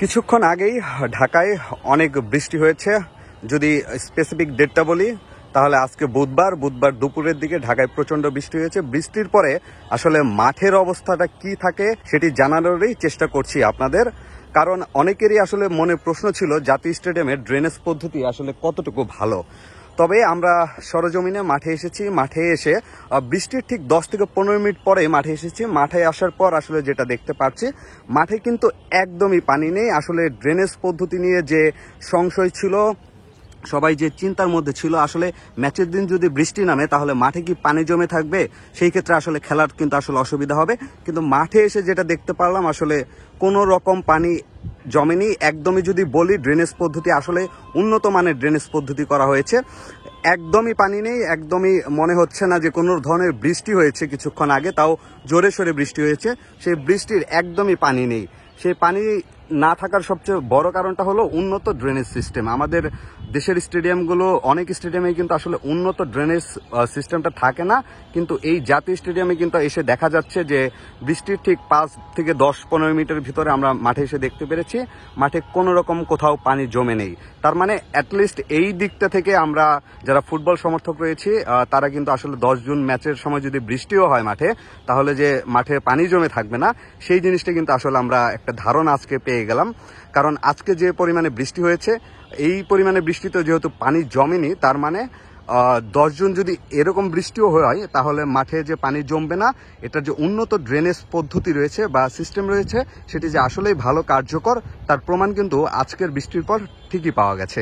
কিছুক্ষণ আগেই ঢাকায় অনেক বৃষ্টি হয়েছে। যদি স্পেসিফিক ডেটটা বলি তাহলে আজকে বুধবার দুপুরের দিকে ঢাকায় প্রচন্ড বৃষ্টি হয়েছে। বৃষ্টির পরে আসলে মাঠের অবস্থাটা কি থাকে সেটি জানানোরই চেষ্টা করছি আপনাদের, কারণ অনেকেরই আসলে মনে প্রশ্ন ছিল জাতীয় স্টেডিয়ামের ড্রেনেজ পদ্ধতি আসলে কতটুকু ভালো। তবে আমরা সরজমিনে মাঠে এসেছি। মাঠে এসে বৃষ্টির ঠিক 10 থেকে 15 মিনিট পরে মাঠে এসেছি। মাঠে আসার পর আসলে যেটা দেখতে পাচ্ছি, মাঠে কিন্তু একদমই পানি নেই। আসলে ড্রেনেজ পদ্ধতি নিয়ে যে সংশয় ছিল, সবাই যে চিন্তার মধ্যে ছিল, আসলে ম্যাচের দিন যদি বৃষ্টি নামে তাহলে মাঠে কি পানি জমে থাকবে, সেই ক্ষেত্রে আসলে খেলার কিন্তু আসলে অসুবিধা হবে। কিন্তু মাঠে এসে যেটা দেখতে পারলাম, আসলে কোনো রকম পানি জমেনি। একদমই যদি বলি, ড্রেনেজ পদ্ধতি আসলে উন্নত মানের ড্রেনেজ পদ্ধতি করা হয়েছে। একদমই পানি নেই, একদমই মনে হচ্ছে না যে কোনো ধরনের বৃষ্টি হয়েছে কিছুক্ষণ আগে, তাও জোরে সোরে বৃষ্টি হয়েছে। সেই বৃষ্টির একদমই পানি নেই। সেই পানি না থাকার সবচেয়ে বড় কারণটা হলো উন্নত ড্রেনেজ সিস্টেম। আমাদের দেশের স্টেডিয়ামগুলো, অনেক স্টেডিয়ামে কিন্তু আসলে উন্নত ড্রেনেজ সিস্টেমটা থাকে না, কিন্তু এই জাতীয় স্টেডিয়ামে কিন্তু এসে দেখা যাচ্ছে যে বৃষ্টির ঠিক 5 থেকে 10-15 মিনিটের ভিতরে আমরা মাঠে এসে দেখতে পেরেছি মাঠে কোনো রকম কোথাও পানি জমে নেই। তার মানে অ্যাটলিস্ট এই দিকটা থেকে আমরা যারা ফুটবল সমর্থক রয়েছি তারা কিন্তু আসলে 10 জুন ম্যাচের সময় যদি বৃষ্টিও হয় মাঠে, তাহলে যে মাঠে পানি জমে থাকবে না, সেই জিনিসটা কিন্তু আসলে আমরা একটা ধারণা আজকে পেয়ে গেলাম। কারণ আজকে যে পরিমাণে বৃষ্টি হয়েছে, এই পরিমাণে বৃষ্টিতে যেহেতু পানি জমেনি, তার মানে 10 জুন যদি এরকম বৃষ্টিও হয় তাহলে মাঠে যে পানি জমবে না, এটার যে উন্নত ড্রেনেজ পদ্ধতি রয়েছে বা সিস্টেম রয়েছে সেটি যে আসলেই ভালো কার্যকর, তার প্রমাণ কিন্তু আজকের বৃষ্টির পর ঠিকই পাওয়া গেছে।